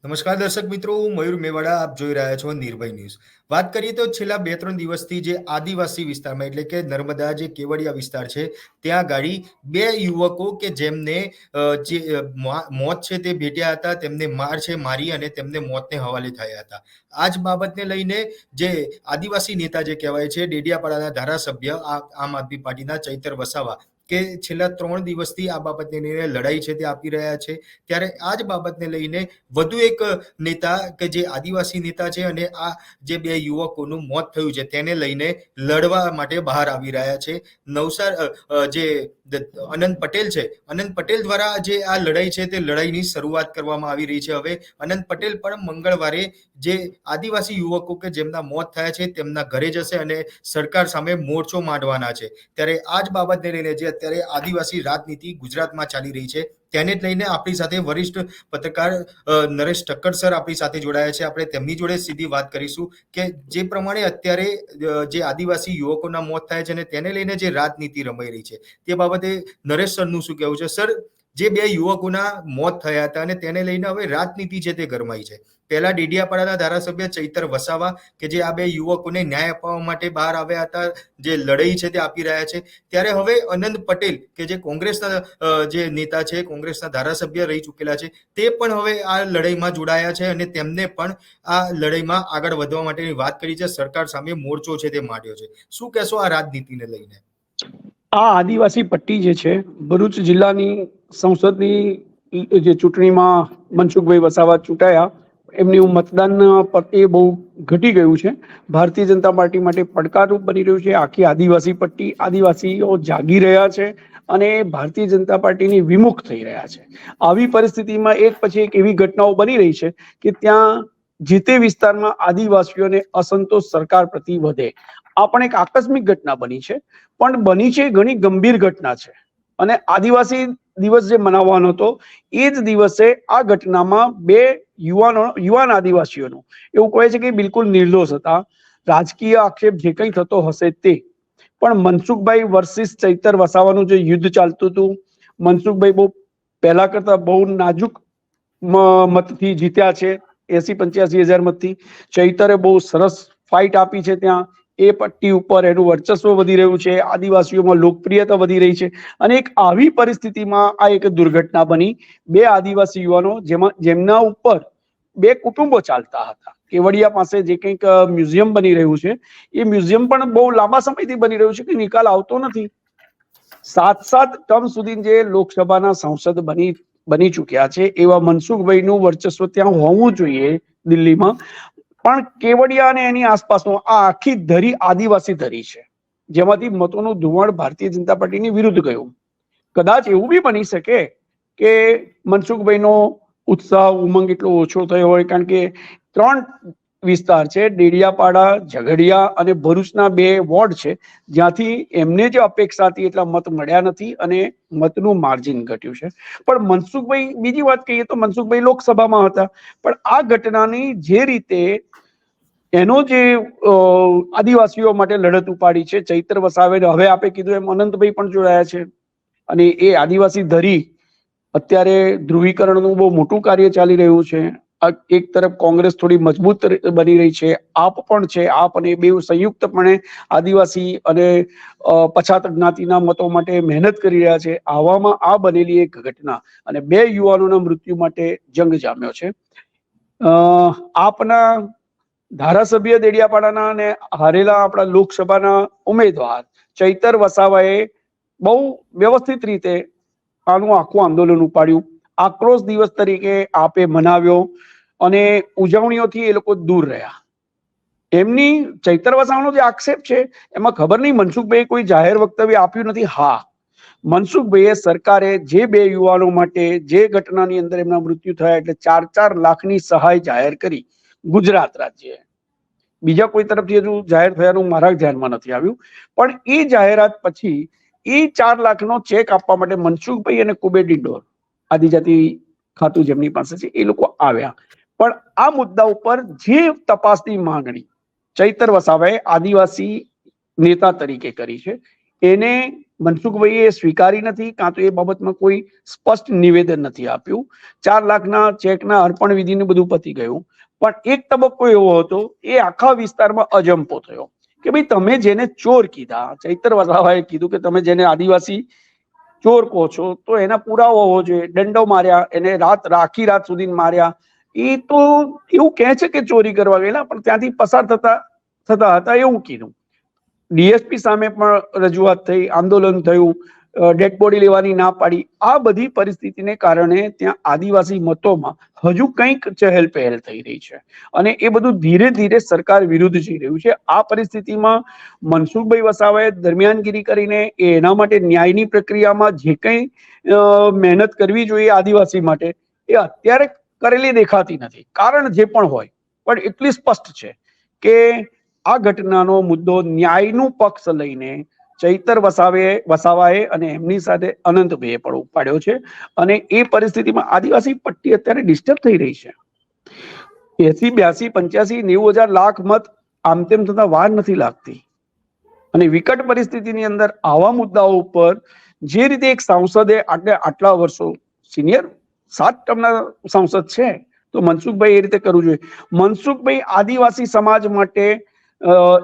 નમસ્કાર દર્શક મિત્રો, હું મયુર મેવાડા. આપ જોઈ રહ્યા છો નિર્ભય ન્યૂઝ. વાત કરીએ તો છેલ્લા 2-3 દિવસથી જે આદિવાસી વિસ્તારમાં એટલે કે નર્મદા જે કેવડિયા વિસ્તાર છે ત્યાં ગાડી બે યુવકો કે જેમને મોત છે તે ભેટ્યા હતા, તેમને મારી અને તેમને મોતને હવાલે થયા હતા. આ જ બાબતને લઈને જે આદિવાસી નેતા જે કહેવાય છે ડેડિયાપાડાના ધારાસભ્ય આમ આદમી પાર્ટીના ચૈતર વસાવા કે છેલ્લા 3 દિવસથી આ બાબતને લઈને લડાઈ છે તે આપી રહ્યા છે. ત્યારે આ જ બાબતને લઈને વધુ એક નેતા કે જે આદિવાસી નેતા છે અને આ જે બે યુવકોનું મોત થયું છે તેને લઈને લડવા માટે બહાર આવી રહ્યા છે. જે અનંત પટેલ છે, અનંત પટેલ દ્વારા જે આ લડાઈ છે તે લડાઈની શરૂઆત કરવામાં આવી રહી છે. હવે અનંત પટેલ પણ મંગળવારે જે આદિવાસી યુવકો કે જેમના મોત થયા છે તેમના ઘરે જશે અને સરકાર સામે મોરચો માંડવાના છે. ત્યારે આ જ બાબતને લઈને જે અત્યારે આદિવાસી રાજનીતિ ગુજરાતમાં ચાલી રહી છે તેને જ લઈને આપણી સાથે વરિષ્ઠ પત્રકાર નરેશ ઠક્કર સર આપણી સાથે જોડાયા છે. આપણે તેમની જોડે સીધી વાત કરીશું કે જે પ્રમાણે અત્યારે જે આદિવાસી યુવકોના મોત થાય છે અને તેને લઈને જે રાજનીતિ રમાઈ રહી છે તે બાબતે નરેશ સરનું શું કહેવું છે? સર, જે બે યુવકોના મોત થયા હતા અને તેને લઈને હવે રાજનીતિ છે તે ગરમાઈ છે. પહેલા ડેડિયાપાડાના ધારાસભ્ય ચૈતર વસાવા કે જે આ બે યુવકોને ન્યાય અપાવવા માટે બહાર આવ્યા હતા, જે લડાઈ છે તે આપી રહ્યા છે. ત્યારે હવે અનંત પટેલ કે જે કોંગ્રેસના જે નેતા છે, કોંગ્રેસના ધારાસભ્ય રહી ચૂકેલા છે, તે પણ હવે આ લડાઈમાં જોડાયા છે અને તેમને પણ આ લડાઈમાં આગળ વધવા માટેની વાત કરી છે. સરકાર સામે મોરચો છે તે માંડ્યો છે. શું કહેશો આ રાજનીતિને લઈને? આ આદિવાસી પટ્ટી જે છે ભરૂચ જિલ્લાની સંસદની જે ચૂંટણીમાં મનસુખભાઈ વસાવા ચૂંટાયા, એમની મતદાન એ બહુ ઘટી ગયું છે. ભારતીય જનતા પાર્ટી માટે પડકારરૂપ બની રહ્યું છે. આખી આદિવાસી પટ્ટી, આદિવાસીઓ જાગી રહ્યા છે અને ભારતીય જનતા પાર્ટીની વિમુખ થઈ રહ્યા છે. આવી પરિસ્થિતિમાં એક પછી એક એવી ઘટનાઓ બની રહી છે કે ત્યાં જે તે વિસ્તારમાં આદિવાસીઓને અસંતોષ સરકાર પ્રતિ વધે. આ પણ એક આકસ્મિક ઘટના બની છે, પણ બની છે ઘણી ગંભીર ઘટના છે. અને આદિવાસી દિવસ જે મનાવવાનો હતો એ જ દિવસે આ ઘટનામાં બે યુવાન આદિવાસીઓનું એવું કહે છે કે બિલકુલ નિર્દોષ હતા. રાજકીય આક્ષેપ જે કંઈ થતો હશે તે, પણ મનસુખભાઈ વર્સિસ ચૈતર વસાવાનું જે યુદ્ધ ચાલતું હતું, મનસુખભાઈ બહુ પહેલા કરતા બહુ નાજુક મતથી જીત્યા છે, 80-85 હજાર મતથી. ચૈતરે બહુ સરસ ફાઇટ આપી છે ત્યાં. એ પટ્ટી ઉપર એનું વર્ચસ્વ વધી રહ્યું છે, આદિવાસીઓમાં લોકપ્રિયતા વધી રહી છે. અને એક આવી પરિસ્થિતિમાં આ એક દુર્ઘટના બની. બે આદિવાસી યુવાનો જેમના ઉપર બે કુટુંબો ચાલતા હતા. કેવડિયા પાસે જે કંઈક મ્યુઝિયમ બની રહ્યું છે, એ મ્યુઝિયમ પણ બહુ લાંબા સમયથી બની રહ્યું છે કે નિકાલ આવતો નથી. 7 ટર્મ સુધી જે લોકસભાના સાંસદ બની ચૂક્યા છે એવા મનસુખભાઈનું વર્ચસ્વ ત્યાં હોવું જોઈએ દિલ્હીમાં. પણ કેવડિયા અને એની આસપાસનો આ આખી ધરી આદિવાસી ધરી છે, જેમાંથી મતોનું ધોવાણ ભારતીય જનતા પાર્ટીની વિરુદ્ધ ગયું. કદાચ એવું બી બની શકે કે મનસુખભાઈનો ઉત્સાહ ઉમંગ એટલો ઓછો થયો હોય, કારણ કે 3 વિસ્તાર છે, ડેડિયાપાડા, ઝઘડિયા અને ભરૂચના 2 વોર્ડ છે, જ્યાંથી એમને જે અપેક્ષા હતી એટલા મત મળ્યા નથી અને મતનું માર્જિન ઘટ્યું છે. પણ મનસુખભાઈ, બીજી વાત કહીએ તો મનસુખભાઈ લોકસભામાં હતા, પણ આ ઘટનાની જે રીતે એનો જે આદિવાસીઓ માટે લડત ઉપાડી છે ચૈતર વસાવે, હવે આપે કીધું એમ અનંતભાઈ પણ જોડાયા છે. અને એ આદિવાસી ધરી અત્યારે ધ્રુવીકરણનું બહુ મોટું કાર્ય ચાલી રહ્યું છે. એક તરફ કોંગ્રેસ થોડી મજબૂત બની રહી છે, આપ પણ છે. આપ અને બે સંયુક્તપણે આદિવાસી અને પછાત જ્ઞાતિના મતો માટે મહેનત કરી રહ્યા છે. આવામાં આ બનેલી એક ઘટના અને 2 યુવાનોના મૃત્યુ માટે જંગ જામ્યો છે. આપના ધારાસભ્ય દેડિયાપાડાના અને હારેલા આપણા લોકસભાના ઉમેદવાર ચૈતર વસાવાએ બહુ વ્યવસ્થિત રીતે આનું આખું આંદોલન ઉપાડ્યું. આક્રોશ દિવસ તરીકે આપે મનાવ્યો અને ઉજવણીઓથી એ લોકો દૂર રહ્યા. એમની ચૈતર વસાવાનો જે આક્ષેપ છે એમાં ખબર નહીં મનસુખભાઈએ કોઈ જાહેર વક્તવ્ય આપ્યું નથી. હા, મનસુખભાઈએ સરકારે જે 2 યુવાનો માટે જે ઘટનાની અંદર એમના મૃત્યુ થયા એટલે 4-4 લાખની સહાય જાહેર કરી ગુજરાત રાજ્યએ. બીજા કોઈ તરફથી હજુ જાહેર થયાનું મારા ધ્યાનમાં નથી આવ્યું, પણ એ જાહેરાત પછી એ 4 લાખનો ચેક આપવા માટે મનસુખભાઈ અને કુબેર ડિંડોર, આદિજાતિ ખાતું જેમની પાસે છે, એ લોકો આવ્યા. પણ આ મુદ્દા ઉપર જે તપાસની માંગણી ચૈતર વસાવાએ આદિવાસી નેતા તરીકે કરી છે એને મનસુખભાઈએ સ્વીકારી નથી, કાં તો એ બાબતમાં કોઈ સ્પષ્ટ નિવેદન નથી આપ્યું. 4 લાખના ચેકના અર્પણ વિધિને બધું પતી ગયું, પણ એક તબક્કો એવો હતો, એ આખા વિસ્તારમાં અજંપો થયો કે ભાઈ તમે જેને ચોર કીધા, ચૈતર વસાવાએ કીધું કે તમે જેને આદિવાસી ચોર કહો છો તો એના પુરાવો હોવો જોઈએ. દંડો માર્યા, એને આખી રાત સુધી માર્યા. એ તો એવું કહે છે કે ચોરી કરવા ગયેલા, પણ ત્યાંથી પસાર થતા હતા એવું કીધું. ડીએસપી સામે પણ રજૂઆત થઈ, આંદોલન થયું, ડેડ બોડી લેવાની ના પાડી. આ બધી પરિસ્થિતિને કારણે ત્યાં આદિવાસી મતોમાં હજુ કંઈક ચહેલ પહેલ થઈ રહી છે અને એ બધું ધીરે ધીરે સરકાર વિરુદ્ધ જઈ રહ્યું છે. આ પરિસ્થિતિમાં મનસુખભાઈ વસાવાએ દરમિયાનગીરી કરીને એના માટે ન્યાયની પ્રક્રિયામાં જે કંઈ મહેનત કરવી જોઈએ આદિવાસી માટે, એ અત્યારે કરેલી દેખાતી નથી. કારણ જે પણ હોય, પણ એટલી સ્પષ્ટ છે કે આ ઘટનાનો મુદ્દો ન્યાયનું પક્ષ લઈને ચૈતર વસાવાએ અને એમની સાથે અનંતભાઈએ પણ ઉપાડ્યો છે અને એ પરિસ્થિતિમાં આદિવાસી પટ્ટી અત્યારે ડિસ્ટર્બ થઈ રહી છે. 80, 82, 85, 90,000 લાખ મત આમ તેમ થતા વાર નથી લાગતી અને વિકટ પરિસ્થિતિની અંદર આવા મુદ્દાઓ ઉપર જે રીતે એક સાંસદે આટલા વર્ષો સિનિયર 7 ટર્મના સાંસદ છે તો મનસુખભાઈ એ રીતે કરવું જોઈએ. મનસુખભાઈ આદિવાસી સમાજ માટે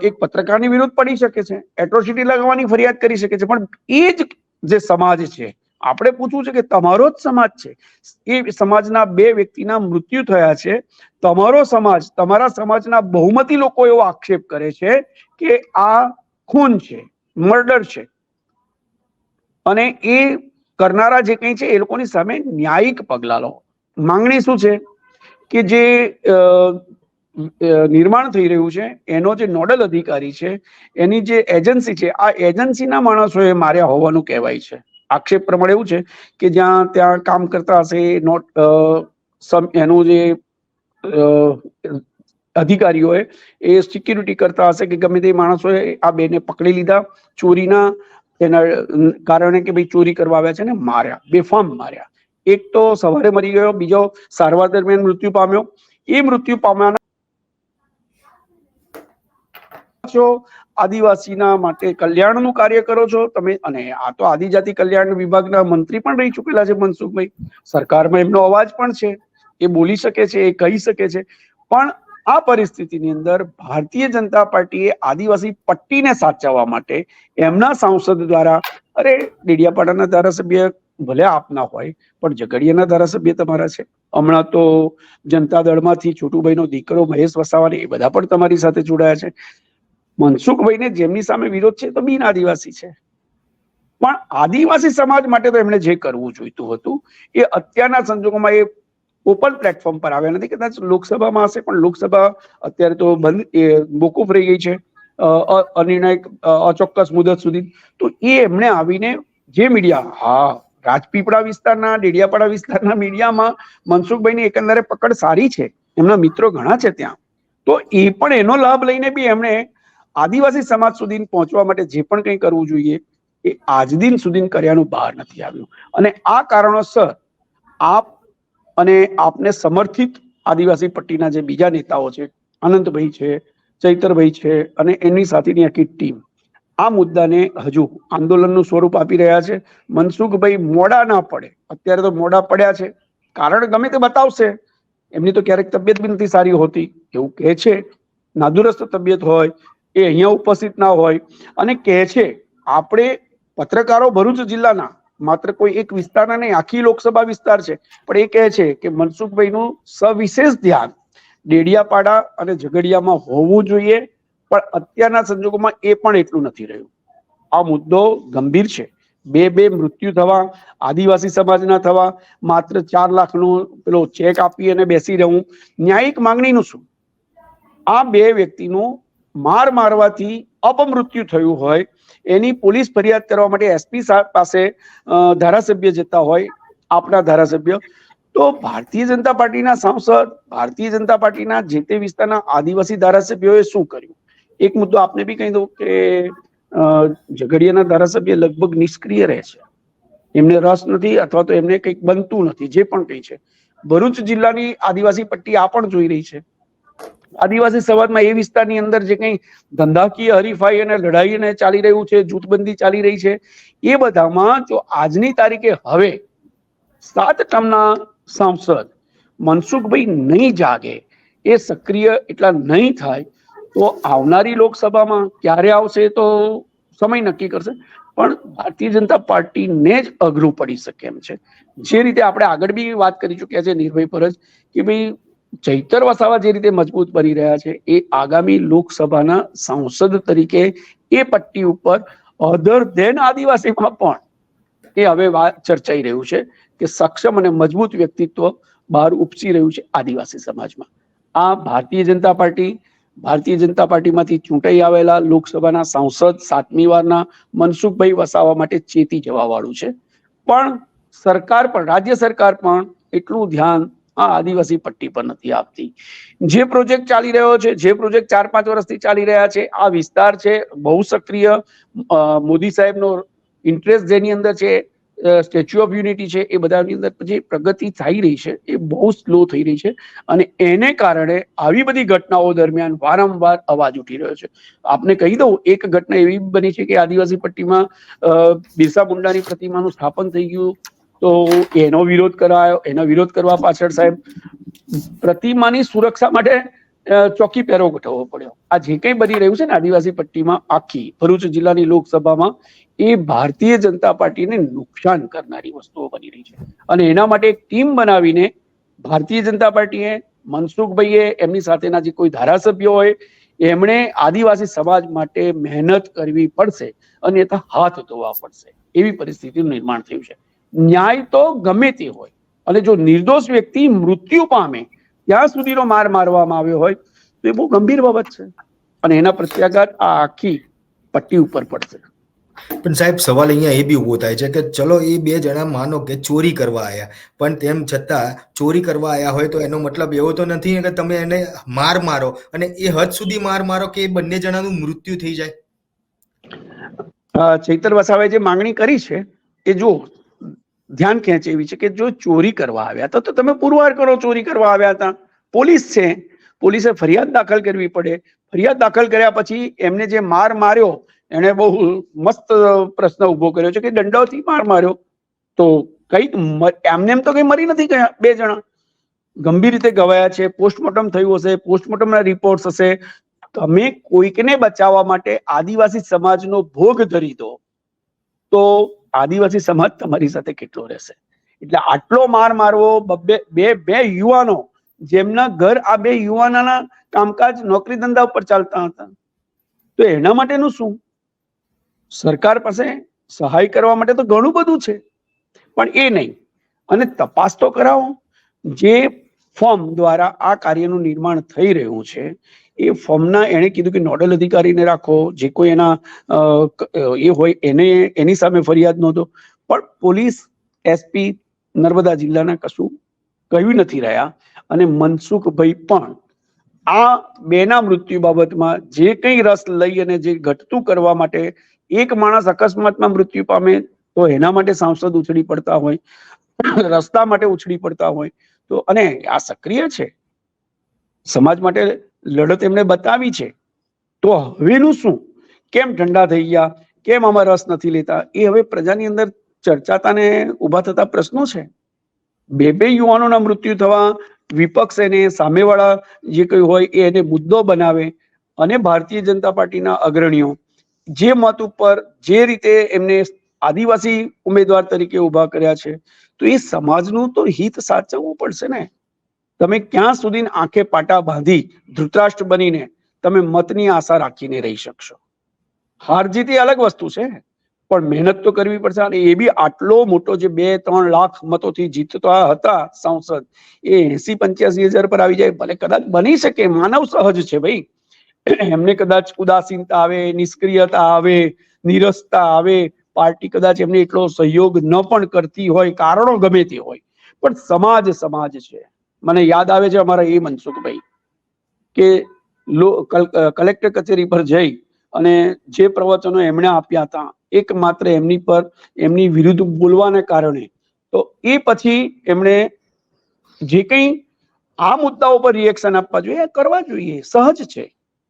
એક પત્રકારની વિરુદ્ધ પડી શકે છે, એટ્રોસિટી લગાવવાની ફરિયાદ કરી શકે છે, પણ એ જ જે સમાજ છે, આપણે પૂછવું છે કે તમારો જ સમાજ છે, એ સમાજના 2 વ્યક્તિના મૃત્યુ થયા છે, તમારો સમાજ, તમારા સમાજના બહુમતી લોકો એવો આક્ષેપ કરે છે કે આ ખૂન છે, મર્ડર છે અને એ કરનારા જે કંઈ છે એ લોકોની સામે ન્યાયિક પગલાં લો. માંગણી શું છે કે જે નિર્માણ થઈ રહ્યું છે એનો જે નોડલ અધિકારી છે, એની જે એજન્સી છે, આ એજન્સીના માણસોએ માર્યા હોવાનું કહેવાય છે. આક્ષેપ પ્રમાણે એવું છે કે ત્યાં કામ કરતા હશે એનું જે અધિકારીઓએ એ સિક્યુરિટી કરતા હશે કે ગમે તે માણસોએ આ બેને પકડી લીધા ચોરીના એના કારણે કે ભાઈ ચોરી કરવા આવ્યા છે ને માર્યા, બેફામ માર્યા. એક તો સવારે મરી ગયો, બીજો સારવાર દરમિયાન મૃત્યુ પામ્યો. એ મૃત્યુ પામ્યાના છો, આદિવાસીના માટે કલ્યાણનું કાર્ય કરો છો તમે, અને આ તો આદિજાતિ કલ્યાણ વિભાગના મંત્રી પણ રહી ચૂકેલા છે મનસુખભાઈ. સરકારમાં એમનો અવાજ પણ છે, એ બોલી શકે છે, એ કહી શકે છે. પણ આ પરિસ્થિતિની અંદર ભારતીય જનતા પાર્ટીએ આદિવાસી પટ્ટીને સાચવવા માટે એમના સાંસદ દ્વારા, અરે ડેડિયાપાડાના ધારાસભ્ય ભલે આપના હોય પણ ઝઘડિયાના ધારાસભ્ય તમારા છે. હમણાં તો જનતા દળમાંથી છોટુભાઈનો દીકરો મહેશ વસાવા એ બધા પણ તમારી સાથે જોડાયા છે. મનસુખભાઈને જેમની સામે વિરોધ છે તો બિન આદિવાસી છે, પણ આદિવાસી સમાજ માટે તો એમણે જે કરવું જોઈતું હતું એ અત્યારના સંજોગોમાં એ ઓપન પ્લેટફોર્મ પર આવ્યા નથી. કદાચ લોકસભામાં હશે, પણ લોકસભા અત્યારે તો મોકૂફ રહી ગઈ છે અનિર્ણાયક અચોક્કસ મુદત સુધી. તો એ એમણે આવીને જે મીડિયા, હા રાજપીપળા વિસ્તારના, ડેડિયાપાડા વિસ્તારના મીડિયામાં મનસુખભાઈની એકંદરે પકડ સારી છે, એમના મિત્રો ઘણા છે ત્યાં, તો એ પણ એનો લાભ લઈને બી એમણે આદિવાસી સમાજ સુધી પહોંચવા માટે જે પણ કંઈ કરવું જોઈએ એ આજ દિન સુધી કર્યાનું બહાર નથી આવ્યું. અને આ કારણોસર આપ અને આપને સમર્થિત આદિવાસી પટ્ટીના જે બીજા નેતાઓ છે, અનંતભાઈ છે, ચૈતરભાઈ છે અને એમની સાથેની આખી ટીમ આ મુદ્દાને હજુ આંદોલનનું સ્વરૂપ આપી રહ્યા છે. મનસુખભાઈ મોડા ના પડે, અત્યારે તો મોડા પડ્યા છે, કારણ ગમે તે બતાવશે. એમની તો ક્યારેક તબિયત બી નથી સારી હોતી એવું કહે છે, નાદુરસ્ત તબિયત હોય, એ અહીંયા ઉપસ્થિત ના હોય અને કહે છે. આપણે પત્રકારો ભરૂચ જિલ્લાના, માત્ર કોઈ એક વિસ્તારના નહીં, આખી લોકસભા વિસ્તાર છે, પણ એ કહે છે કે મનસુખભાઈનું સવિશેષ ધ્યાન ડેડિયાપાડા અને ઝઘડિયામાં હોવું જોઈએ, પણ અત્યારના સંજોગોમાં એ પણ એટલું નથી રહ્યું. આ મુદ્દો ગંભીર છે. 2 મૃત્યુ થવા, આદિવાસી સમાજના થવા, માત્ર 4 લાખનું પેલો ચેક આપી અને બેસી રહેવું, ન્યાયિક માંગણીનું શું? આ 2 વ્યક્તિનું મારવાથી અપમૃત્યુ થયું હોય, એની પોલીસ ફરિયાદ કરવા માટે એસપી પાસે ધારાસભ્ય જતા હોય, આપના ધારાસભ્ય, તો ભારતીય જનતા પાર્ટીના સાંસદ, ભારતીય જનતા પાર્ટીના જે તે વિસ્તારના આદિવાસી ધારાસભ્યોએ શું કર્યું? એક મુદ્દો આપને બી કહી દઉં કે ઝઘડિયાના ધારાસભ્ય લગભગ નિષ્ક્રિય રહે છે, એમને રસ નથી અથવા તો એમને કંઈક બનતું નથી, જે પણ કંઈ છે. ભરૂચ જિલ્લાની આદિવાસી પટ્ટી આ પણ જોઈ રહી છે. આદિવાસી સમાજમાં એ વિસ્તારની અંદર જે કંઈ ધંધાકીય હરીફાઈ અને લડાઈ અને ચાલી રહ્યું છે, જૂથબંધી ચાલી રહી છે, એ બધામાં જો આજની તારીખે હવે 7 ટર્મના સાંસદ મનસુખભાઈ નહીં જાગે, એ સક્રિય એટલા નહીં થાય, તો આવનારી લોકસભામાં ક્યારે આવશે તો સમય નક્કી કરશે, પણ ભારતીય જનતા પાર્ટીને જ અઘરું પડી શકે એમ છે. જે રીતે આપણે આગળ બી વાત કરી ચુક્યા છે નિર્ભય પર જ, કે ભાઈ ચૈતર વસાવા જે રીતે મજબૂત બની રહ્યા છે, એ આગામી લોકસભાના સાંસદ તરીકે એ પટ્ટી ઉપર અધર ધેન આદિવાસીમાં પણ એ હવે વાત ચર્ચાઈ રહ્યું છે કે સક્ષમ અને મજબૂત વ્યક્તિત્વ બહાર ઉપસી રહ્યું છે આદિવાસી સમાજમાં. આ ભારતીય જનતા પાર્ટીમાંથી ચૂંટાઈ આવેલા લોકસભાના સાંસદ 7મી વારના મનસુખભાઈ વસાવા માટે ચેતી જવા વાળું છે. પણ સરકાર પણ, રાજ્ય સરકાર પણ એટલું ધ્યાન આ આદિવાસી પટ્ટી પર નથી આપતી. જે પ્રોજેક્ટ ચાલી રહ્યો છે, જે પ્રોજેક્ટ 4-5 વર્ષથી ચાલી રહ્યા છે, આ વિસ્તાર છે બહુ સક્રિય, મોદી સાહેબનો ઇન્ટરેસ્ટ જેની અંદર છે, સ્ટેચ્યુ ઓફ યુનિટી છે, એ બધાની અંદર જે પ્રગતિ થઈ રહી છે એ બહુ સ્લો થઈ રહી છે, અને એને કારણે આવી બધી ઘટનાઓ દરમિયાન વારંવાર અવાજ ઉઠી રહ્યો છે. આપને કહી દઉં, એક ઘટના એવી બની છે કે આદિવાસી પટ્ટીમાં બિરસા મુંડાની પ્રતિમાનું સ્થાપન થઈ ગયું, તો એનો વિરોધ કરાયો. એનો વિરોધ કરવા પાછળ સાહેબ પ્રતિમાની સુરક્ષા માટે ચોકી પહેરો ગોઠવવો પડ્યો. આ જે કંઈ બની રહ્યું છે ને આદિવાસી પટ્ટીમાં, આખી ભરૂચ જિલ્લાની લોકસભામાં, એ ભારતીય જનતા પાર્ટીને નુકસાન કરનારી વસ્તુઓ બની રહી છે. અને એના માટે એક ટીમ બનાવીને ભારતીય જનતા પાર્ટીએ, મનસુખભાઈએ, એમની સાથેના જે કોઈ ધારાસભ્યો હોય, એમણે આદિવાસી સમાજ માટે મહેનત કરવી પડશે અને એ હાથ ધોવા પડશે. એવી પરિસ્થિતિનું નિર્માણ થયું છે. ન્યાય તો ગમે તે હોય, અને જો નિર્દોષ વ્યક્તિ મૃત્યુ પામે ત્યાં સુધીનો માર મારવામાં આવ્યો હોય તો એ બહુ ગંભીર બાબત છે, અને એના પ્રત્યાઘાત આ આખી પટ્ટી ઉપર પડશે. પણ સાહેબ, સવાલ અહીંયા એ બી ઉભો થાય છે કે ચલો એ 2 જણા માનો કે ચોરી કરવા આવ્યા, પણ તેમ છતાં ચોરી કરવા આવ્યા હોય તો એનો મતલબ એવો તો નથી કે તમે એને મારો અને એ હદ સુધી મારો કે એ બંને જણાનું મૃત્યુ થઈ જાય. ચૈતર વસાવાએ જે માંગણી કરી છે એ જો ધ્યાન ખેંચે એવી છે કે જો ચોરી કરવા આવ્યા હતા તો તમે પુરવાર કરો, ચોરી કરવા આવ્યા હતા. પોલીસ છે, પોલીસે ફરિયાદ દાખલ કરવી પડે. ફરિયાદ દાખલ કર્યા પછી એમને જે માર માર્યો, એને બહુ મસ્ત પ્રશ્ન ઉભો કર્યો છે કે દંડાથી માર માર્યો, તો કઈ એમને એમ તો કઈ મરી નથી ગયા. 2 જણા ગંભીર રીતે ગવાયા છે, પોસ્ટમોર્ટમ થયું હશે, પોસ્ટમોર્ટમના રિપોર્ટ હશે. તમે કોઈકને બચાવવા માટે આદિવાસી સમાજનો ભોગ ધરી દો તો આદિવાસી સમાજ તમારી સાથે કેટલો રહેશે? એટલે આટલો માર મારવો, બે યુવાનો જેમના ઘર આ 2 યુવાનોના કામકાજ, નોકરી ધંધા ઉપર ચાલતા હતા, તો એના માટેનું શું? સરકાર પાસે સહાય કરવા માટે તો ઘણું બધું છે, પણ એ નહીં. અને તપાસ તો કરાવો. જે ફોર્મ દ્વારા આ કાર્યનું નિર્માણ થઈ રહ્યું છે, એ ફોર્મના એણે કીધું કે નોડલ અધિકારીને રાખો, જે કોઈ એના એ હોય એને એની સામે ફરિયાદ નોંધો. પણ પોલીસ, એસપી નર્મદા જિલ્લાના કશું કહ્યું નથી રહ્યા. અને મનસુખભાઈ પણ આ 2ના મૃત્યુ બાબતમાં જે કંઈ રસ લઈ અને જે ઘટતું કરવા માટે, એક માણસ અકસ્માતમાં મૃત્યુ પામે તો એના માટે સાંસદ ઉછળી પડતા હોય, રસ્તા માટે ઉછળી પડતા હોય, તો અને આ સક્રિય છે, સમાજ માટે લડત એમણે બતાવી છે, તો હવેનું શું? કેમ ઠંડા થઈ ગયા? કેમ આમાં રસ નથી લેતા? એ હવે પ્રજાની અંદર ચર્ચાતા ને ઉભા થતા પ્રશ્નો છે. 2 યુવાનોના મૃત્યુ થવા, વિપક્ષ એને, સામેવાળા જે કોઈ હોય એ એને મુદ્દો બનાવે, અને ભારતીય જનતા પાર્ટીના અગ્રણીઓ જે મત ઉપર જે રીતે એમને આદિવાસી ઉમેદવાર તરીકે ઉભા કર્યા છે, તો એ સમાજનું તો હિત સાચવવું પડશે ને. તમે ક્યાં સુધી આંખે પાટા બાંધી ધૃતરાષ્ટ્ર બનીને તમે મતની આશા રાખીને રહી શકશો? હાર જીત એ અલગ વસ્તુ છે, પણ મહેનત તો કરવી પડશે. અને એ બી આટલો મોટો જે 2-3 લાખ મતોથી જીતતા હતા સાંસદ, એ 80-85 હજાર પર આવી જાય, ભલે કદાચ બની શકે, માનવ સહજ છે ભાઈ. એમને કદાચ ઉદાસીનતા આવે, નિષ્ક્રિયતા આવે, નિરસતા આવે, પાર્ટી કદાચ એમને એટલો સહયોગ ન પણ કરતી હોય, કારણો ગમે તે હોય, પણ સમાજ છે. મને યાદ આવે છે અમારા એ મનસુખભાઈ કે કલેક્ટર કચેરી પર જઈ અને જે પ્રવચનો એમણે આપ્યા હતા, એકમાત્ર એમની વિરુદ્ધ બોલવાને કારણે, તો એ પછી એમણે જે કંઈ આ મુદ્દાઓ પર રિએક્શન આપવા જોઈએ, કરવા જોઈએ, સહજ છે,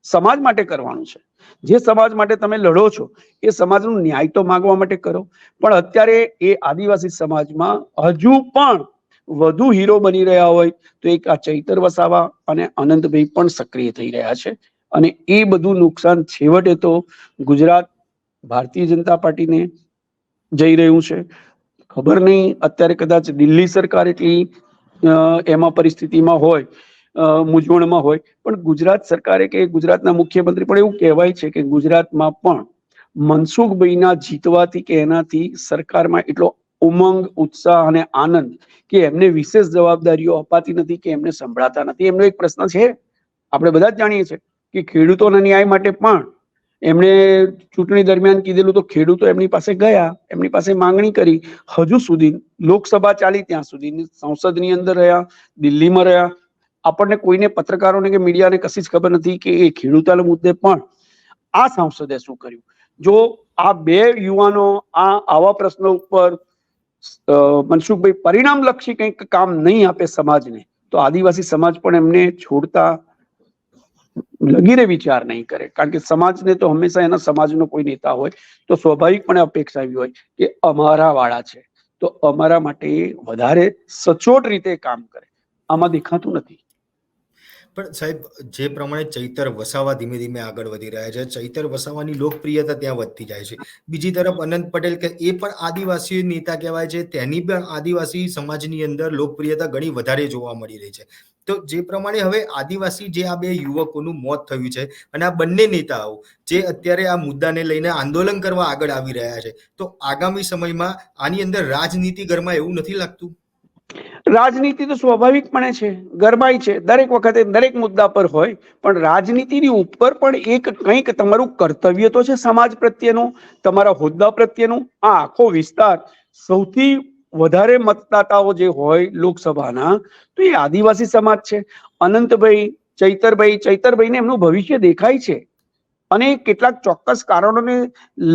સમાજ માટે કરવાનું છે. જે સમાજ માટે તમે લડો છો એ સમાજનું ન્યાય તો માંગવા માટે કરો, પણ અત્યારે એ આદિવાસી સમાજમાં હજુ પણ વધુ હીરો બની રહ્યા હોય તો એક આ ચૈતર વસાવા અને અનંતભાઈ પણ સક્રિય થઈ રહ્યા છે, અને એ બધું નુકસાન છેવટે તો ગુજરાત ભારતીય જનતા પાર્ટીને જઈ રહ્યું છે. ખબર નહીં અત્યારે કદાચ દિલ્હી સરકાર એટલી એમાં પરિસ્થિતિમાં હોય, મૂંઝવણમાં હોય, પણ ગુજરાત સરકારે કે ગુજરાતના મુખ્યમંત્રી પણ એવું કહેવાય છે કે ગુજરાતમાં પણ મનસુખભાઈના જીતવાથી કે એનાથી સરકારમાં એટલો ઉમંગ, ઉત્સાહ અને આનંદ કે એમને વિશેષ જવાબદારીઓ અપાતી નથી કે એમને સંભળાતા નથી. એમનો એક પ્રશ્ન છે, આપણે બધા જ જાણીએ છીએ કે ખેડૂતોના ન્યાય માટે પણ એમણે ચૂંટણી દરમિયાન કીધેલું તો ખેડૂતો એમની પાસે ગયા, એમની પાસે માંગણી કરી, હજુ સુધી લોકસભા ચાલી ત્યાં સુધી સંસદની અંદર રહ્યા, દિલ્હીમાં રહ્યા. આપણને કોઈને પત્રકારોને કે મીડિયાને કશી જ ખબર નથી કે એ ખેડૂતોના મુદ્દે પણ આ સાંસદે શું કર્યું. જો આ બે યુવાનો આવા પ્રશ્નો ઉપર મનસુખભાઈ પરિણામલક્ષી કંઈક કામ નહીં આપે સમાજને, તો આદિવાસી સમાજ પણ એમને છોડતા લગીરે વિચાર નહીં કરે. કારણ કે સમાજને તો હંમેશા એના સમાજનો કોઈ નેતા હોય તો સ્વાભાવિકપણે અપેક્ષા એવી હોય કે અમારા વાળા છે તો અમારા માટે વધારે સચોટ રીતે કામ કરે. આમાં દેખાતું નથી. પણ સાહેબ, જે પ્રમાણે ચૈતર વસાવા ધીમે ધીમે આગળ વધી રહ્યા છે, ચૈતર વસાવાની લોકપ્રિયતા ત્યાં વધતી જાય છે. બીજી તરફ અનંત પટેલ કે એ પણ આદિવાસી નેતા કહેવાય છે, તેની પણ આદિવાસી સમાજની અંદર લોકપ્રિયતા ઘણી વધારે જોવા મળી રહી છે. તો જે પ્રમાણે હવે આદિવાસી જે આ બે યુવકોનું મોત થયું છે અને આ બંને નેતાઓ જે અત્યારે આ મુદ્દાને લઈને આંદોલન કરવા આગળ આવી રહ્યા છે, તો આગામી સમયમાં આની અંદર રાજનીતિ ગરમાય એવું નથી લાગતું? રાજનીતિ તો સ્વાભાવિકપણે છે, ગરમાય છે, દરેક વખતે દરેક મુદ્દા પર હોય, પણ રાજનીતિની ઉપર પણ એક કંઈક તમારું કર્તવ્ય તો છે સમાજ પ્રત્યેનું, તમારા હોદ્દા પ્રત્યેનું. આ આખો વિસ્તાર સૌથી વધારે મતદાતાઓ જે હોય લોકસભાના તો એ આદિવાસી સમાજ છે. અનંતભાઈ, ચૈતરભાઈને એમનું ભવિષ્ય દેખાય છે અને કેટલાક ચોક્કસ કારણોને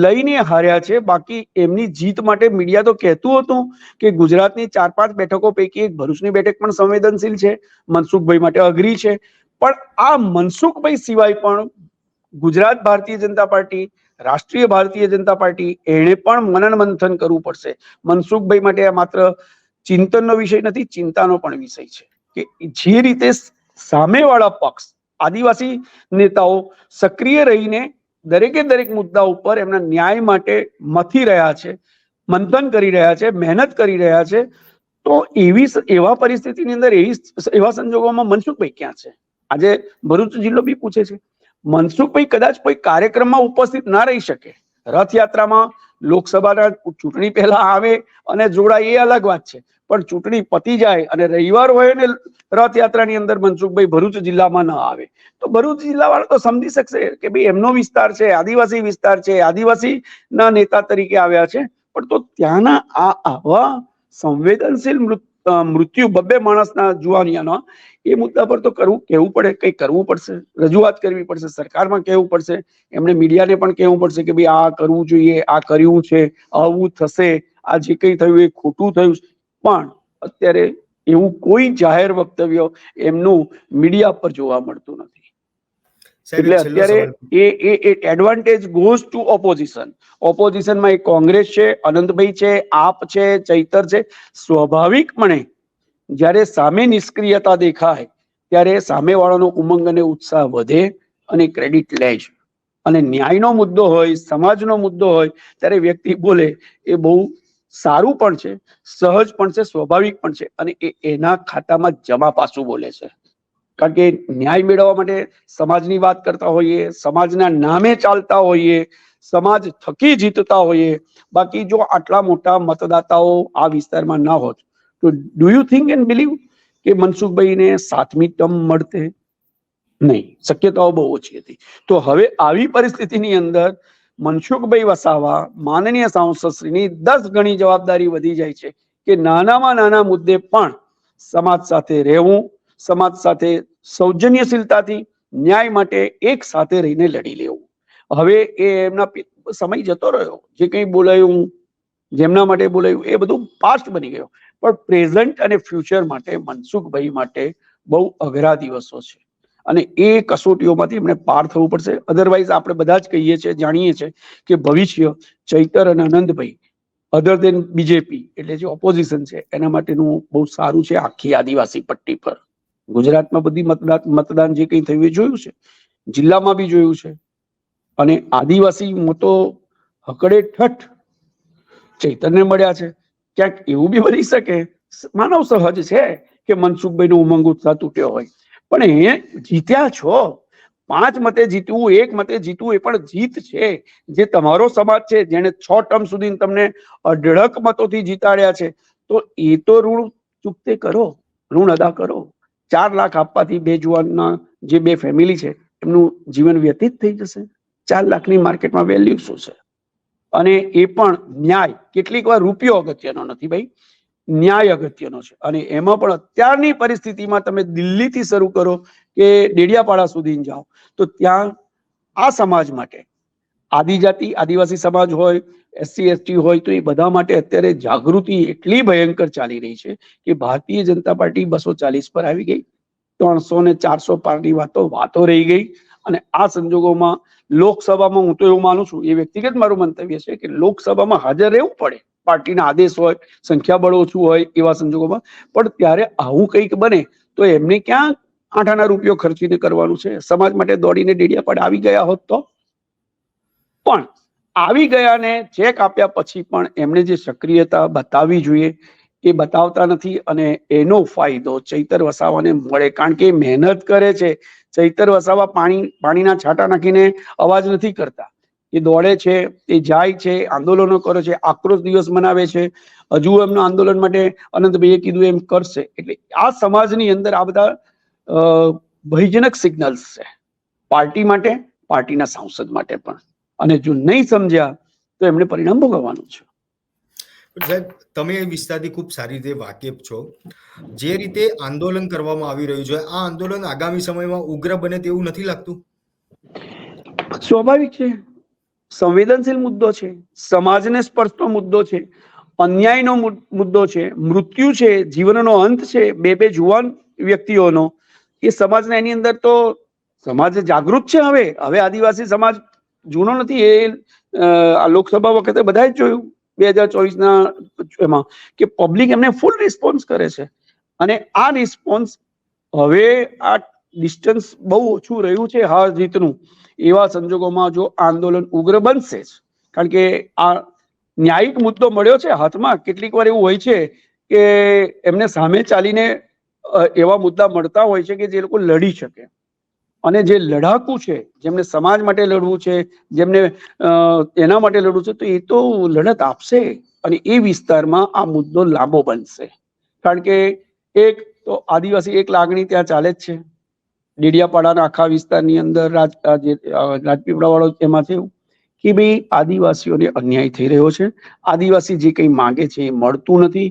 લઈને હાર્યા છે. બાકી એમની જીત માટે મીડિયા તો કહેતું હતું કે ગુજરાતની 4-5 બેઠકો પૈકી એક ભરૂચની બેઠક પણ સંવેદનશીલ છે, મનસુખભાઈ માટે અઘરી છે. પણ આ મનસુખભાઈ સિવાય પણ ગુજરાત ભારતીય જનતા પાર્ટી, રાષ્ટ્રીય ભારતીય જનતા પાર્ટી એણે પણ મનન મંથન કરવું પડશે. મનસુખભાઈ માટે આ માત્ર ચિંતનનો વિષય નથી, ચિંતાનો પણ વિષય છે કે જે રીતે સામેવાળા પક્ષ આદિવાસી નેતાઓ સક્રિય રહીને દરેક મુદ્દા ઉપર એમના ન્યાય માટે મથી રહ્યા છે, મંથન કરી રહ્યા છે, મહેનત કરી રહ્યા છે, તો એવા પરિસ્થિતિની અંદર એવા સંજોગોમાં મનસુખભાઈ ક્યાં છે? આજે ભરૂચ જિલ્લો બી પૂછે છે. મનસુખભાઈ કદાચ કોઈ કાર્યક્રમમાં ઉપસ્થિત ના રહી શકે, રથયાત્રામાં લોકસભાના ચૂંટણી પહેલા આવે અને જોડાય એ અલગ વાત છે, પણ ચૂંટણી પતી જાય અને રવિવાર હોય ને રથયાત્રાની અંદર મનસુખભાઈ ભરૂચ જિલ્લામાં ન આવે તો ભરૂચ જિલ્લા વાળા તો સમજી શકશે કે ભાઈ એમનો વિસ્તાર છે, આદિવાસી વિસ્તાર છે, આદિવાસીના નેતા તરીકે આવ્યા છે. પણ તો ત્યાંના આવા સંવેદનશીલ મૃત્યુ 2 માણસના જુવાનિયાના એ મુદ્દા પર તો કહેવું પડે, કંઈ કરવું પડશે, રજૂઆત કરવી પડશે, સરકારમાં કહેવું પડશે, એમને મીડિયાને પણ કહેવું પડશે કે ભાઈ આ કરવું જોઈએ, આ કર્યું છે, આવું થશે, આ જે કંઈ થયું એ ખોટું થયું. પણ અત્યારે એવું કોઈ જાહેર વક્તવ્ય એમનું મીડિયા પર જોવા મળતું નથી. એટલે અત્યારે એ એડવાન્ટેજ ગોઝ ટુ ઓપોઝિશન. ઓપોઝિશનમાં એક કોંગ્રેસ છે, અનંતભાઈ છે, આપ છે, ચૈતર છે. સ્વાભાવિકપણે જ્યારે સામે નિષ્ક્રિયતા દેખાય ત્યારે સામેવાળાનો ઉમંગ અને ઉત્સાહ વધે અને ક્રેડિટ લે છે. અને ન્યાયનો મુદ્દો હોય, સમાજનો મુદ્દો હોય ત્યારે વ્યક્તિ બોલે એ બહુ સારું પણ છે, સહજ પણ છે, સ્વાભાવિક પણ છે, અને એના ખાતામાં જમા પાછું બોલે છે. કારણ કે ન્યાય મેળવવા માટે સમાજની વાત કરતા હોઈએ, સમાજના નામે ચાલતા હોઈએ, સમાજ થકી જીતતા હોઈએ. બાકી જો આટલા મોટા મતદાતાઓ આ વિસ્તારમાં ના હોત તો do you think and believe કે મનસુખભાઈને 7મી ટર્મ મળતે? નહીં, શક્યતાઓ બહુ ઓછી હતી. તો હવે આવી પરિસ્થિતિની અંદર મનસુખભાઈ વસાવા માનનીય સાંસદશ્રીની 10 ગણી જવાબદારી વધી જાય છે કે નાનામાં નાના મુદ્દે પણ સમાજ સાથે રહેવું, સમાજ સાથે સૌજન્યશીલતાથી ન્યાય માટે એક સાથે રહીને લડી લેવું. હવે એમના સમય જતો રહ્યો, જે કંઈ બોલાયું, જેમના માટે બોલાયું એ બધું પાસ્ટ બની ગયો. પણ પ્રેઝન્ટ અને ફ્યુચર માટે મનસુખભાઈ માટે બહુ અઘરા દિવસો છે અને એ કસોટીઓમાંથી એમને પાર થવું પડશે. અધરવાઇઝ આપણે બધા જ કહીએ છીએ, જાણીએ છીએ કે ભવિષ્ય ચૈતર અને આનંદભાઈ અધર દેન બીજેપી એટલે જે ઓપોઝિશન છે એના માટેનું બહુ સારું છે આખી આદિવાસી પટ્ટી પર. ગુજરાતમાં બધી મતદાન જે કંઈ થયું એ જોયું છે, જિલ્લામાં બી જોયું છે. અને આદિવાસી મતો હકડે ઠઠ ચૈતરને મળ્યા છે. ક્યાંક એવું બી બની શકે, માનવ સહજ છે કે મનસુખભાઈનો ઉમંગ ઉત્સાહ તૂટ્યો હોય, પણ એ જીત્યા છો. 5 મતે જીતવું, 1 મતે જીતવું એ પણ જીત છે. જે તમારો સમાજ છે જેને 6 ટર્મ સુધી તમને અઢળક મતોથી જીતાડ્યા છે, તો એ તો ઋણ ચૂકતે કરો, ઋણ અદા કરો. 4 લાખ આપવાથી 2 જુવાનના જે 2 ફેમિલી છે એમનું જીવન વ્યતીત થઈ જશે. 4 લાખની માર્કેટમાં વેલ્યુ શું છે? અને એ પણ ન્યાય. કેટલીક વાર રૂપિયો અગત્યનો નથી ભાઈ, ન્યાય અગત્યનો છે. અને એમાં પણ અત્યારની પરિસ્થિતિમાં તમે દિલ્હીથી શરૂ કરો કે ડેડિયાપાડા સુધી જાઓ તો ત્યાં આ સમાજ માટે, આદિજાતિ આદિવાસી સમાજ હોય, SC ST હોય, તો એ બધા માટે અત્યારે જાગૃતિ એટલી ભયંકર ચાલી રહી છે કે ભારતીય જનતા પાર્ટી 240 પર આવી ગઈ. 300 ને 400 પારની વાતો રહી ગઈ. અને આ સંજોગોમાં લોકસભામાં હું તો એવું માનું છું, એ વ્યક્તિગત મારું મંતવ્ય છે કે લોકસભામાં હાજર રહેવું પડે. પાર્ટીના આદેશ હોય, સંખ્યાબળ ઓછું હોય એવા સંજોગોમાં, પણ ત્યારે આવું કંઈક બને તો એમને ક્યાં 8 આના રૂપિયો ખર્ચીને કરવાનું છે? સમાજ માટે દોડીને ડેડિયાપાડા આવી ગયા હોત તો. પણ આવી ગયા ને ચેક આપ્યા પછી પણ એમને જે સક્રિયતા બતાવવી જોઈએ એ બતાવતા નથી. અને એનો ફાયદો ચૈતર વસાવાને મળે, કારણ કે મહેનત કરે છે. ચૈતર વસાવા પાણીના છાંટા નાખીને અવાજ નથી કરતા. એ દોડે છે, એ જાય છે, આંદોલનો કરે છે, આક્રોશ દિવસ મનાવે છે. હજુ એમનું આંદોલન માટે અનંતભાઈએ કીધું એમ કરશે. એટલે આ સમાજની અંદર આ બધા ભયજનક સિગ્નલ્સ છે, પાર્ટી માટે, પાર્ટીના સાંસદ માટે પણ. અને જો નહીં સમજ્યા તો એમને પરિણામ ભોગવવાનું છે. સાહેબ, તમે એ વિસ્તારથી ખૂબ સારી રીતે વાકેફ છો. જે રીતે આંદોલન કરવામાં આવી રહ્યું છે, આ આંદોલન આગામી સમયમાં ઉગ્ર બને તેવું નથી લાગતું? સ્વાભાવિક છે, સંવેદનશીલ મુદ્દો છે, સમાજને સ્પર્શતો મુદ્દો છે, અન્યાયનો મુદ્દો છે, મૃત્યુ છે, જીવનનો અંત છે 2 જુવાન વ્યક્તિઓનો. એ સમાજના એની અંદર તો સમાજ જાગૃત છે. હવે આદિવાસી સમાજ જૂનો નથી. એ આ લોકસભા વખતે બધા જ જોયું 2024ના એમાં કે પબ્લિક એમને ફૂલ રિસ્પોન્સ કરે છે. અને આ રિસ્પોન્સ હવે આ ડિસ્ટન્સ બહુ ઓછું રહ્યું છે હાર જીતનું. એવા સંજોગોમાં જો આંદોલન ઉગ્ર બનશે જ, કારણ કે આ ન્યાયિક મુદ્દો મળ્યો છે હાથમાં. કેટલીક વાર એવું હોય છે કે એમને સામે ચાલીને એવા મુદ્દા મળતા હોય છે કે જે લોકો લડી શકે. અને જે લડાકુ છે, જેમને સમાજ માટે લડવું છે, જેમને એના માટે લડવું છે, તો એ તો લડત આપશે. અને એ વિસ્તારમાં આ મુદ્દો લાંબો બનશે, કારણ કે એક તો આદિવાસી એક લાગણી ત્યાં ચાલે જ છે. ડેડિયાપાડાના આખા વિસ્તારની અંદર રાજપીપળા વાળો એમાં થયું કે ભાઈ આદિવાસીઓને અન્યાય થઈ રહ્યો છે, આદિવાસી જે કંઈ માંગે છે એ મળતું નથી.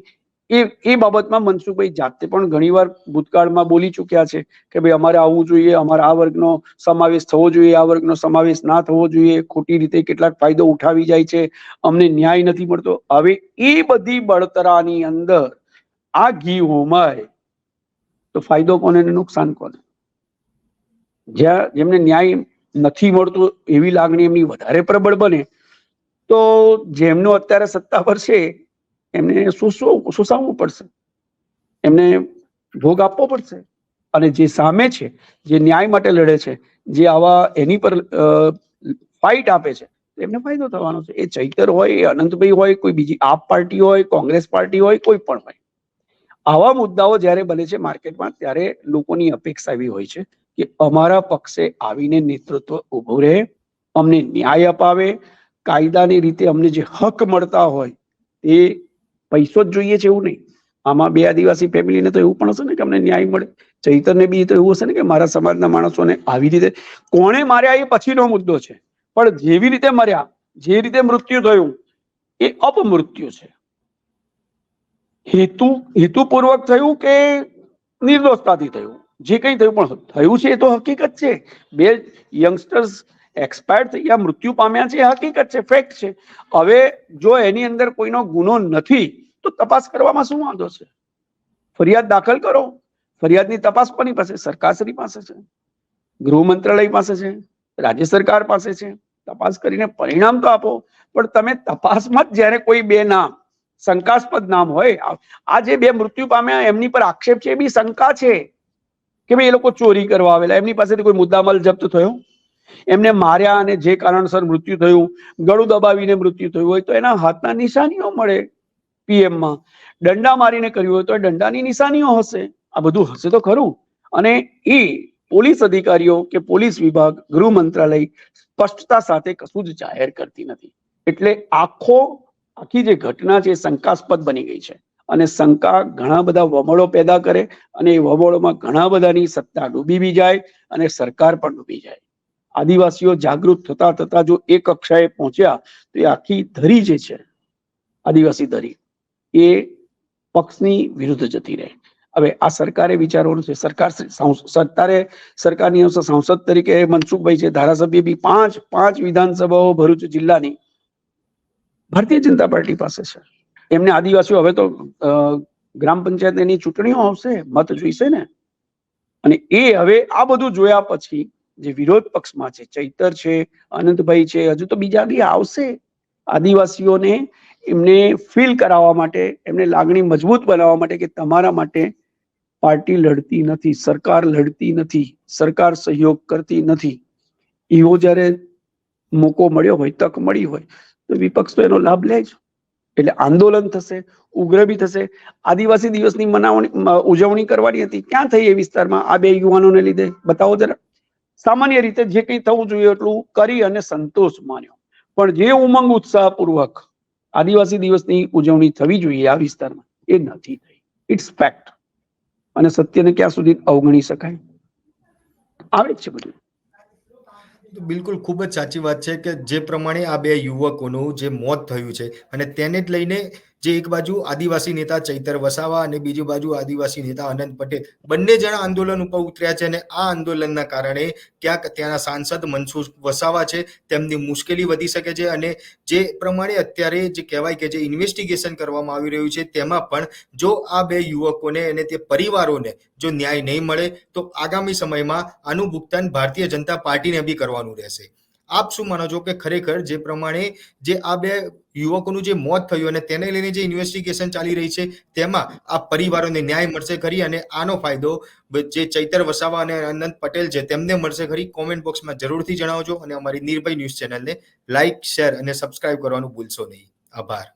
એ બાબતમાં મનસુખભાઈ જાતે પણ ઘણીવાર ભૂતકાળમાં બોલી ચૂક્યા છે કે ભાઈ અમારે આવવું જોઈએ, અમારે આ વર્ગનો સમાવેશ થવો જોઈએ, આ વર્ગનો સમાવેશ ના થવો જોઈએ, ખોટી રીતે કેટલાક ફાયદો ઉઠાવી જાય છે, અમને ન્યાય નથી મળતો. હવે એ બધી બળતરાની અંદર આ ઘી હોમાય તો ફાયદો કોને ને નુકસાન કોને? જ્યાં જેમને ન્યાય નથી મળતો એવી લાગણી એમની વધારે પ્રબળ બને તો જેમનો અત્યારે સત્તા પર છે એમને શોષાવવું પડશે, એમને ભોગ આપવો પડશે. અને જે સામે છે, જે ન્યાય માટે લડે છે, જે આવા એની પર ફાઇટ આપે છે, એમને ફાયદો થવાનો છે. એ ચૈતર હોય, એ અનંતભાઈ હોય, કોઈ બીજી આપ પાર્ટી હોય, કોંગ્રેસ પાર્ટી હોય, કોઈ પણ હોય. આવા મુદ્દાઓ જ્યારે બને છે માર્કેટમાં ત્યારે લોકોની અપેક્ષા એવી હોય છે કે અમારા પક્ષે આવીને નેતૃત્વ ઉભું રહે, અમને ન્યાય અપાવે, કાયદાની રીતે અમને જે હક મળતા હોય એ પૈસો જ જોઈએ છે એવું નહીં. આમાં 2 આદિવાસી ફેમિલીને તો એવું પણ હશે ને કે અમને ન્યાય મળે. ચૈતરને બી તો એવું હશે ને કે મારા સમાજના માણસોને આવી રીતે કોણે માર્યા એ પછીનો મુદ્દો છે, પણ જેવી રીતે મર્યા, જે રીતે મૃત્યુ થયું એ અપમૃત્યુ છે. હેતુપૂર્વક થયું કે નિર્દોષતાથી થયું, જે કંઈ થયું પણ થયું છે એ તો હકીકત છે. 2 યંગસ્ટર્સ એક્સપાયર થયા, મૃત્યુ પામ્યા છે, એ હકીકત છે, ફેક્ટ છે. હવે જો એની અંદર કોઈનો ગુનો નથી તો તપાસ કરવામાં શું વાંધો છે? ફરિયાદ દાખલ કરો, ફરિયાદની તપાસ કોની પાસે? સરકારશ્રી પાસે છે, ગૃહ મંત્રાલય પાસે છે, રાજ્ય સરકાર પાસે છે. તપાસ કરીને પરિણામ તો આપો. પણ તમે તપાસમાં જ જ્યારે કોઈ બે નામ શંકાસ્પદ નામ હોય, આ જે બે મૃત્યુ પામ્યા એમની પર આક્ષેપ છે, એ બી શંકા છે કે ભાઈ એ લોકો ચોરી કરવા આવેલા, એમની પાસેથી કોઈ મુદ્દામાલ જપ્ત થયો, એમને માર્યા અને જે કારણસર મૃત્યુ થયું, ગળું દબાવીને મૃત્યુ થયું હોય તો એના હાથના નિશાનીઓ મળે. પીએમમાં દંડા મારીને કર્યું હોય તો દંડાની નિશાનીઓ હશે. આ બધું હશે તો ખરું. અને એ પોલીસ અધિકારીઓ કે પોલીસ વિભાગ, ગૃહ મંત્રાલય સ્પષ્ટતા સાથે કશું જ જાહેર કરતી નથી. એટલે આખી જે ઘટના છે શંકાસ્પદ બની ગઈ છે. અને શંકા ઘણા બધા વમળો પેદા કરે અને એ વમળોમાં ઘણા બધાની સત્તા ડૂબી બી જાય અને સરકાર પણ ડૂબી જાય. આદિવાસીઓ જાગૃત થતા થતા જો એ કક્ષાએ પહોંચ્યા તો એ આખી ધરી જે છે, આદિવાસી ધરી, એ પક્ષની વિરુદ્ધ જતી રહે. હવે આ સરકારે વિચારવાનું છે. સરકારની સાંસદ તરીકે મનસુખભાઈ છે, ધારાસભ્ય બી પાંચ વિધાનસભાઓ ભરૂચ જિલ્લાની ભારતીય જનતા પાર્ટી પાસે છે. એમને આદિવાસીઓ હવે તો ગ્રામ પંચાયતની ચૂંટણીઓ આવશે, મત જોઈશે ને. અને એ હવે આ બધું જોયા પછી જે વિરોધ પક્ષમાં છે, ચૈતર છે, અનંતભાઈ છે, હજુ તો બીજા બી આવશે, આદિવાસીઓને એમને ફીલ કરાવવા માટે, એમને લાગણી મજબૂત બનાવવા માટે કે તમારા માટે પાર્ટી લડતી નથી, સરકાર લડતી નથી, સરકાર સહયોગ કરતી નથી. એવો જયારે મોકો મળ્યો હોય, તક મળી હોય તો વિપક્ષ તો એનો લાભ લે જ. એટલે આંદોલન થશે, ઉગ્ર બી થશે. આદિવાસી દિવસની ઉજવણી કરવાની હતી, ક્યાં થઈ એ વિસ્તારમાં આ બે યુવાનોને લીધે? બતાવો જરા. સામાન્ય રીતે જે કંઈ થવું જોઈએ એટલું કરી અને સંતોષ માન્યો, પણ જે ઉમંગ ઉત્સાહપૂર્વક આદિવાસી દિવસની ઉજવણી થવી જોઈએ આ વિસ્તારમાં, એ નથી થઈ. It's fact. અને સત્યને ક્યાં સુધી અવગણી શકાય? આવે જ છે બધું. બિલકુલ ખૂબ જ સાચી વાત છે કે જે પ્રમાણે આ બે યુવકોનું જે મોત થયું છે અને તેને જ લઈને જે એક બાજુ આદિવાસી નેતા ચૈતર વસાવા અને બીજી બાજુ આદિવાસી નેતા અનંત પટેલ, બંને જણા આંદોલન ઉપર ઉતર્યા છે. અને આ આંદોલનના કારણે ક્યાંક ત્યાંના સાંસદ મનસુખ વસાવા છે તેમની મુશ્કેલી વધી શકે છે. અને જે પ્રમાણે અત્યારે જે કહેવાય કે જે ઇન્વેસ્ટિગેશન કરવામાં આવી રહ્યું છે તેમાં પણ જો આ બે યુવકોને અને તે પરિવારોને જો ન્યાય નહીં મળે તો આગામી સમયમાં આનું ભુગતાન ભારતીય જનતા પાર્ટીને બી કરવાનું રહેશે. આપ શું માનો છો કે ખરેખર જે પ્રમાણે જે આ બે યુવકોનું જે મોત થયું અને તેને લઈને જે ઇન્વેસ્ટિગેશન ચાલી રહી છે તેમાં આ પરિવારોને ન્યાય મળશે ખરી અને આનો ફાયદો જે ચૈતર વસાવા અને અનંત પટેલ છે તેમને મળશે ખરી? કોમેન્ટ બોક્સમાં જરૂરથી જણાવજો અને અમારી નિર્ભય ન્યૂઝ ચેનલને લાઇક, શેર અને સબસ્ક્રાઇબ કરવાનું ભૂલશો નહીં. આભાર.